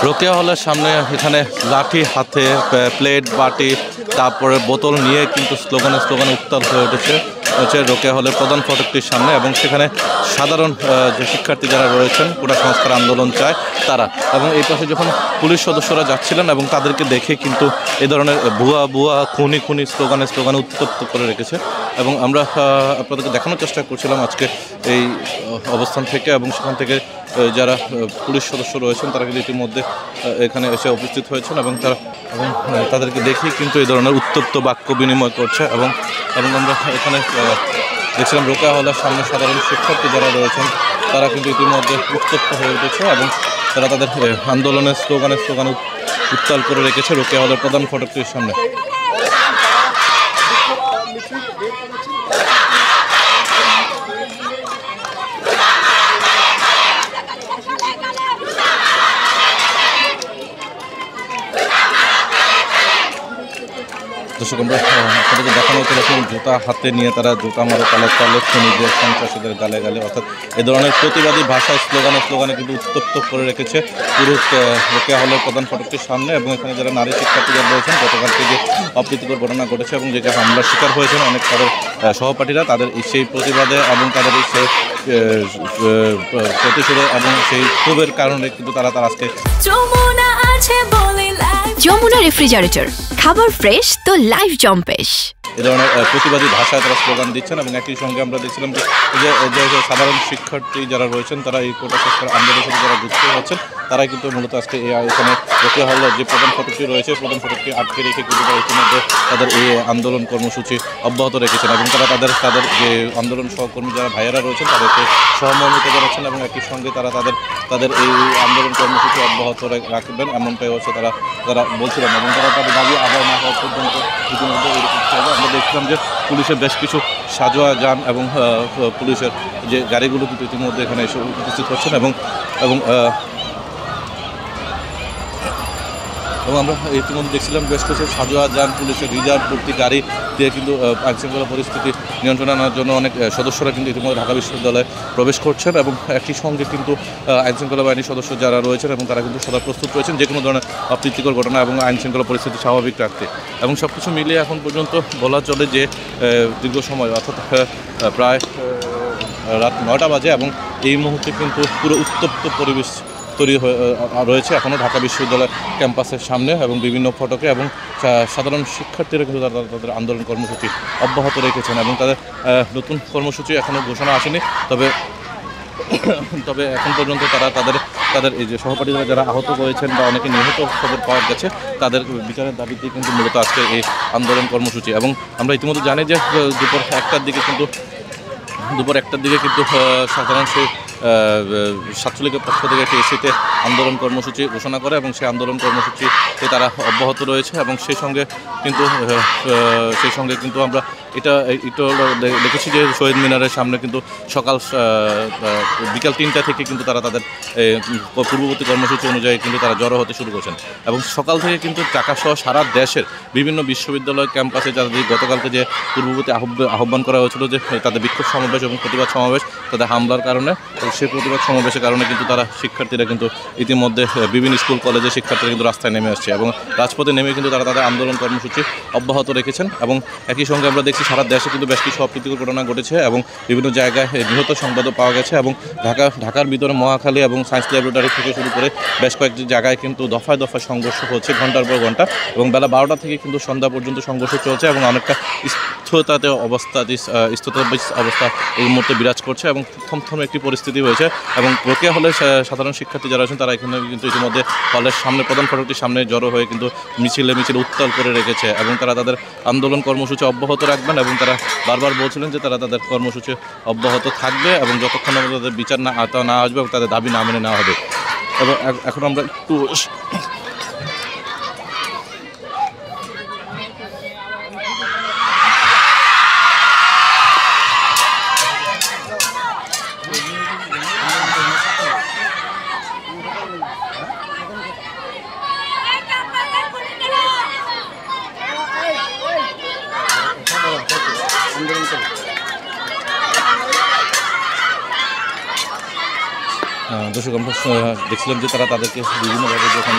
রোকেয়া হলের সামনে এখানে লাঠি হাতে প্লেট বাটি তারপরে বোতল নিয়ে কিন্তু স্লোগানে উত্তাল হয়ে উঠেছে রোকেয়া হলের প্রধান ফটকটির সামনে এবং সেখানে সাধারণ যে শিক্ষার্থী যারা রয়েছেন কোটা সংস্কার আন্দোলন চায় তারা এবং এই পাশে যখন পুলিশ সদস্যরা যাচ্ছিলেন এবং তাদেরকে দেখে কিন্তু এই ধরনের ভুয়া খুনি স্লোগানে উত্তপ্ত করে রেখেছে এবং আমরা আপনাদেরকে দেখানোর চেষ্টা করছিলাম আজকে এই অবস্থান থেকে এবং সেখান থেকে যারা পুলিশ সদস্য রয়েছেন তারা কিন্তু ইতিমধ্যে এখানে এসে উপস্থিত হয়েছেন এবং তাদেরকে দেখেই কিন্তু এই ধরনের উত্তপ্ত বাক্য বিনিময় করছে এবং আমরা এখানে দেখছিলাম রোকেয়া হলের সামনে সাধারণ শিক্ষার্থী যারা রয়েছেন তারা কিন্তু ইতিমধ্যে উত্তপ্ত হয়ে উঠেছে এবং তারা তাদের আন্দোলনের স্লোগানে উত্তাল করে রেখেছে রোকেয়া হলের প্রধান ফটকটির সামনে। দর্শক আমরা আপনাদেরকে দেখানো হচ্ছিল জুতা হাতে নিয়ে তারা জুতা মারো তালে খুনিদের সন্ত্রাসীদের গালে অর্থাৎ এ ধরনের প্রতিবাদী ভাষায় স্লোগানে কিন্তু উত্তপ্ত করে রেখেছে পুরো রোকেয়া হলের প্রধান ফটকটির সামনে এবং এখানে যারা নারী শিক্ষার্থীরা রয়েছেন গতকালকে যে অপ্রীতিকর ঘটনা ঘটেছে এবং যেটা হামলার শিকার হয়েছেন অনেক তাদের সহপাঠীরা তাদের সেই প্রতিবাদে এবং তাদের সেই প্রতিশোধে এবং সেই ক্ষোভের কারণে কিন্তু তারা আজকে যমুনা রেফ্রিজারেটর খাবার ফ্রেশ তো লাইফ জম্পেশ এই ধরনের প্রতিবাদী ভাষায় তারা স্লোগান দিচ্ছেন এবং একই সঙ্গে আমরা দেখছিলাম যে সাধারণ শিক্ষার্থী যারা রয়েছেন তারা এই কোটা সংস্কার আন্দোলনের সাথে যারা যুক্ত হচ্ছেন তারাই কিন্তু মূলত আজকে এখানে রোকেয়া হলের যে প্রধান ফটকটি রয়েছে প্রধান ফটকটি আটকে রেখে কিন্তু তারা ইতিমধ্যে তাদের এই আন্দোলন কর্মসূচি অব্যাহত রেখেছেন এবং তারা তাদের যে আন্দোলন সহকর্মী যারা ভাইয়েরা রয়েছেন তাদেরকে সহমর্মিত জানাচ্ছেন এবং একই সঙ্গে তারা তাদের এই আন্দোলন কর্মসূচি অব্যাহত রাখবেন এমনটাই হচ্ছে তারা বলছিলেন এবং তারা তাদের দাবি আদায় না হওয়া পর্যন্ত ইতিমধ্যে আমরা দেখছিলাম যে পুলিশের বেশ কিছু সাজোয়া যান এবং পুলিশের যে গাড়িগুলো কিন্তু ইতিমধ্যে এখানে এসে উপস্থিত হচ্ছেন এবং আমরা ইতিমধ্যে দেখছিলাম বেশ কিছু সাজোয়া যান পুলিশের রিজার্ভ ভর্তি গাড়ি দিয়ে কিন্তু আইনশৃঙ্খলা পরিস্থিতি নিয়ন্ত্রণে আনার জন্য অনেক সদস্যরা কিন্তু ইতিমধ্যে ঢাকা বিশ্ববিদ্যালয়ে প্রবেশ করছেন এবং একই সঙ্গে কিন্তু আইনশৃঙ্খলা বাহিনীর সদস্য যারা রয়েছেন এবং তারা কিন্তু সদা প্রস্তুত রয়েছেন যে কোনো ধরনের অপ্রীতিকর ঘটনা এবং আইনশৃঙ্খলা পরিস্থিতি স্বাভাবিক রাখতে এবং সব কিছু মিলিয়ে এখন পর্যন্ত বলা চলে যে দীর্ঘ সময় অর্থাৎ প্রায় রাত 9টা বাজে এবং এই মুহূর্তে কিন্তু পুরো উত্তপ্ত পরিবেশ তৈরি রয়েছে এখনও ঢাকা বিশ্ববিদ্যালয় ক্যাম্পাসের সামনে এবং বিভিন্ন ফটকে এবং সাধারণ শিক্ষার্থীরা কিন্তু তাদের আন্দোলন কর্মসূচি অব্যাহত রেখেছেন এবং তাদের নতুন কর্মসূচি এখনও ঘোষণা আসেনি তবে এখন পর্যন্ত তারা তাদের এই যে সহপাঠীরা যারা আহত হয়েছেন বা অনেকে নিহত খবর পাওয়া গেছে তাদের বিচারের দাবিতে কিন্তু মূলত আজকে এই আন্দোলন কর্মসূচি এবং আমরা ইতিমধ্যে জানি যে দুপুর 1টার দিকে কিন্তু সাধারণ সেই ছাত্রলীগের পক্ষ থেকে একটি এসিতে আন্দোলন কর্মসূচি ঘোষণা করে এবং সেই আন্দোলন কর্মসূচিতে তারা অব্যাহত রয়েছে এবং সেই সঙ্গে কিন্তু আমরা এটা দেখেছি যে শহীদ মিনারের সামনে কিন্তু বিকাল 3টা থেকে কিন্তু তারা তাদের পূর্ববর্তী কর্মসূচি অনুযায়ী কিন্তু তারা জড়ো হতে শুরু করছেন এবং সকাল থেকে কিন্তু ঢাকাসহ সারা দেশের বিভিন্ন বিশ্ববিদ্যালয় ক্যাম্পাসে যাদের গতকালকে যে পূর্ববর্তী আহ্বান করা হয়েছিল যে তাদের বিক্ষোভ সমাবেশ এবং প্রতিবাদ সমাবেশ তাদের হামলার কারণে সেই প্রতিবাদ সমাবেশের কারণে কিন্তু শিক্ষার্থীরা কিন্তু ইতিমধ্যে বিভিন্ন স্কুল কলেজের শিক্ষার্থীরা কিন্তু রাস্তায় নেমে আসছে এবং রাজপথে নেমে কিন্তু তারা তাদের আন্দোলন কর্মসূচি অব্যাহত রেখেছেন এবং একই সঙ্গে আমরা দেখছি সারা দেশে কিন্তু বেশ কিছু অপ্রীতিকর ঘটনা ঘটেছে এবং বিভিন্ন জায়গায় নিহত সংবাদও পাওয়া গেছে এবং ঢাকার ভিতরে মহাখালী এবং সায়েন্স ল্যাবরেটরি থেকে শুরু করে বেশ কয়েকটি জায়গায় কিন্তু দফায় সংঘর্ষ হচ্ছে ঘন্টার পর ঘন্টা এবং বেলা 12টা থেকে কিন্তু সন্ধ্যা পর্যন্ত সংঘর্ষ চলছে এবং অনেকটা স্থিরতাতে অবস্থা এই মুহূর্তে বিরাজ করছে এবং থমথমে একটি পরিস্থিতি হয়েছে এবং রোকেয়া হলের সাধারণ শিক্ষার্থী যারা আছেন তারা এখানে কিন্তু ইতিমধ্যে হলের সামনে প্রধান ফটকটির সামনে জড়ো হয়ে কিন্তু মিছিল উত্তাল করে রেখেছে এবং তারা তাদের আন্দোলন কর্মসূচি অব্যাহত রাখবেন এবং তারা বারবার বলছিলেন যে তারা তাদের কর্মসূচি অব্যাহত থাকবে এবং যতক্ষণ তাদের বিচার না আসবে এবং তাদের দাবি না মেনে নেওয়া হবে এবং এখন আমরা একটু দর্শক আমরা দেখছিলাম যে তারা তাদেরকে বিভিন্নভাবে যখন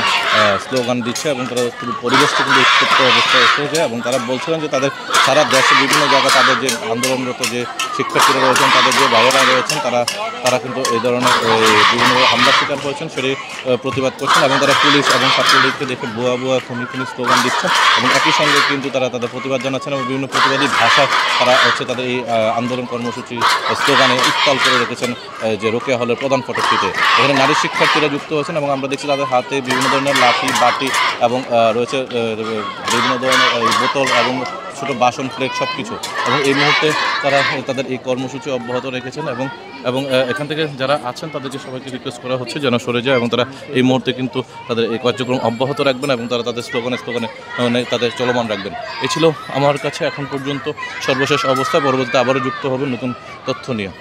স্লোগান দিচ্ছে এবং তারা পুরো পরিবেশটা কিন্তু উত্তপ্ত অবস্থায় এসেছে এবং তারা বলছিলেন যে তাদের সারা দেশে বিভিন্ন জায়গায় তাদের যে আন্দোলনরত যে শিক্ষার্থীরা রয়েছেন, তাদের যে ভাইয়েরা রয়েছেন, তারা কিন্তু এই ধরনের বিভিন্ন হামলার শিকার হয়েছেন, সেটি প্রতিবাদ করছেন এবং তারা পুলিশ এবং ছাত্রলীগকে দেখে ভুয়া ভুয়া খুনি স্লোগান দিচ্ছেন এবং একই সঙ্গে কিন্তু তারা তাদের প্রতিবাদ জানাচ্ছেন এবং বিভিন্ন প্রতিবাদী ভাষায় তারা তাদের এই আন্দোলন কর্মসূচি স্লোগানে উত্তাল করে রেখেছেন যে রোকেয়া হলের প্রধান ফটকটিতে। এখানে নারী শিক্ষার্থীরা যুক্ত হয়েছেন এবং আমরা দেখছি তাদের হাতে বিভিন্ন ধরনের লাঠি বাটি এবং রয়েছে বিভিন্ন ধরনের বোতল এবং ছোটো বাসন প্লেট সব কিছু, এবং এই মুহূর্তে তারা তাদের এই কর্মসূচি অব্যাহত রেখেছেন এবং এখান থেকে যারা আছেন তাদেরকে সবাইকে রিকোয়েস্ট করা হচ্ছে যেন সরে যায় এবং তারা এই মুহূর্তে কিন্তু তাদের এই কার্যক্রম অব্যাহত রাখবেন এবং তারা তাদের স্লোগানে তাদের চলমান রাখবেন। এই ছিল আমার কাছে এখন পর্যন্ত সর্বশেষ অবস্থা। পরবর্তীতে আবারও যুক্ত হবে নতুন তথ্য নিয়ে।